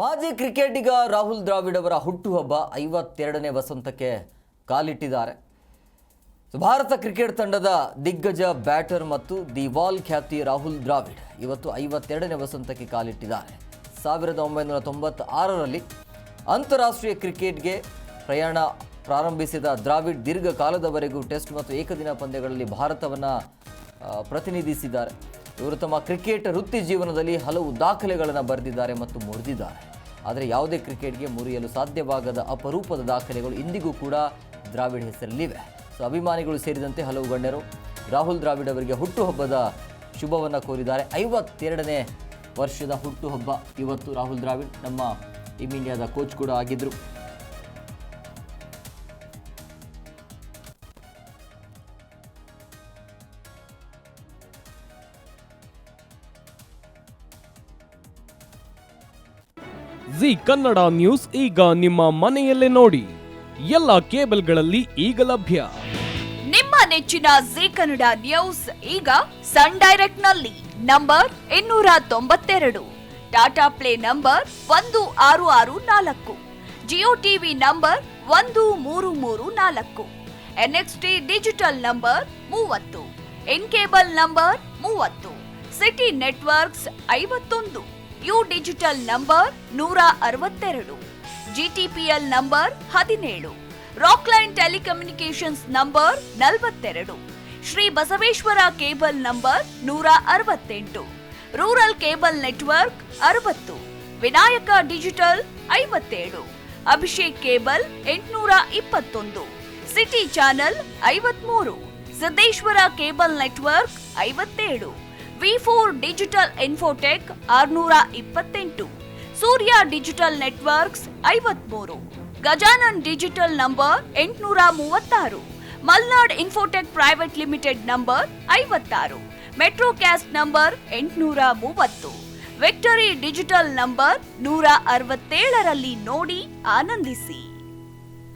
ಮಾಜಿ ಕ್ರಿಕೆಟಿಗ ರಾಹುಲ್ ದ್ರಾವಿಡ್ ಅವರ ಹುಟ್ಟುಹಬ್ಬ 52ನೇ ವಸಂತಕ್ಕೆ ಕಾಲಿಟ್ಟಿದ್ದಾರೆ. ಭಾರತ ಕ್ರಿಕೆಟ್ ತಂಡದ ದಿಗ್ಗಜ ಬ್ಯಾಟರ್ ಮತ್ತು ದಿ ವಾಲ್ ಖ್ಯಾತಿ ರಾಹುಲ್ ದ್ರಾವಿಡ್ ಇವತ್ತು 52ನೇ ವಸಂತಕ್ಕೆ ಕಾಲಿಟ್ಟಿದ್ದಾರೆ. 1996ರಲ್ಲಿ ಅಂತಾರಾಷ್ಟ್ರೀಯ ಕ್ರಿಕೆಟ್ಗೆ ಪ್ರಯಾಣ ಪ್ರಾರಂಭಿಸಿದ ದ್ರಾವಿಡ್ ದೀರ್ಘಕಾಲದವರೆಗೂ ಟೆಸ್ಟ್ ಮತ್ತು ಏಕದಿನ ಪಂದ್ಯಗಳಲ್ಲಿ ಭಾರತವನ್ನು ಪ್ರತಿನಿಧಿಸಿದ್ದಾರೆ. ಇವರು ತಮ್ಮ ಕ್ರಿಕೆಟ್ ವೃತ್ತಿ ಜೀವನದಲ್ಲಿ ಹಲವು ದಾಖಲೆಗಳನ್ನು ಬರೆದಿದ್ದಾರೆ ಮತ್ತು ಮುರಿದಿದ್ದಾರೆ. ಆದರೆ ಯಾವುದೇ ಕ್ರಿಕೆಟ್ಗೆ ಮುರಿಯಲು ಸಾಧ್ಯವಾಗದ ಅಪರೂಪದ ದಾಖಲೆಗಳು ಇಂದಿಗೂ ಕೂಡ ದ್ರಾವಿಡ್ ಹೆಸರಲ್ಲಿವೆ. ಅಭಿಮಾನಿಗಳು ಸೇರಿದಂತೆ ಹಲವು ಗಣ್ಯರು ರಾಹುಲ್ ದ್ರಾವಿಡ್ ಅವರಿಗೆ ಹುಟ್ಟುಹಬ್ಬದ ಶುಭವನ್ನು ಕೋರಿದ್ದಾರೆ. 52ನೇ ವರ್ಷದ ಹುಟ್ಟುಹಬ್ಬ ಇವತ್ತು. ರಾಹುಲ್ ದ್ರಾವಿಡ್ ನಮ್ಮ ಟೀಮ್ ಇಂಡಿಯಾದ ಕೋಚ್ ಕೂಡ ಆಗಿದ್ದರು. ಜಿ ಕನ್ನಡ ನ್ಯೂಸ್ ಈಗ ನಿಮ್ಮ ಮನೆಯಲ್ಲೇ ನೋಡಿ. ಎಲ್ಲ ಕೇಬಲ್ಗಳಲ್ಲಿ ಈಗ ಲಭ್ಯ. ನಿಮ್ಮ ನೆಚ್ಚಿನ ಜಿ ಕನ್ನಡ ನ್ಯೂಸ್ ಈಗ ಸನ್ ಡೈರೆಕ್ಟ್ ನಲ್ಲಿ number 292, Tata play number 1664, Jio TV number 1334, NXT digital number 30, in cable number 30, city networks 51, U digital number 162, GTPL number 17, Rockline telecommunications number 42, Shri Basaveshwara cable number 168, rural cable network 60, Vinayaka digital 57, Abhishek cable 821, city channel 53, Siddeshwara cable network 57, V4 digital Infotech 628, Surya digital networks 53, Gajanan digital number 836, Malnad Infotech Private Limited number 56, Metrocast number 830, Victory Digital number 167ರಲ್ಲಿ ನೋಡಿ ಆನಂದಿಸಿ.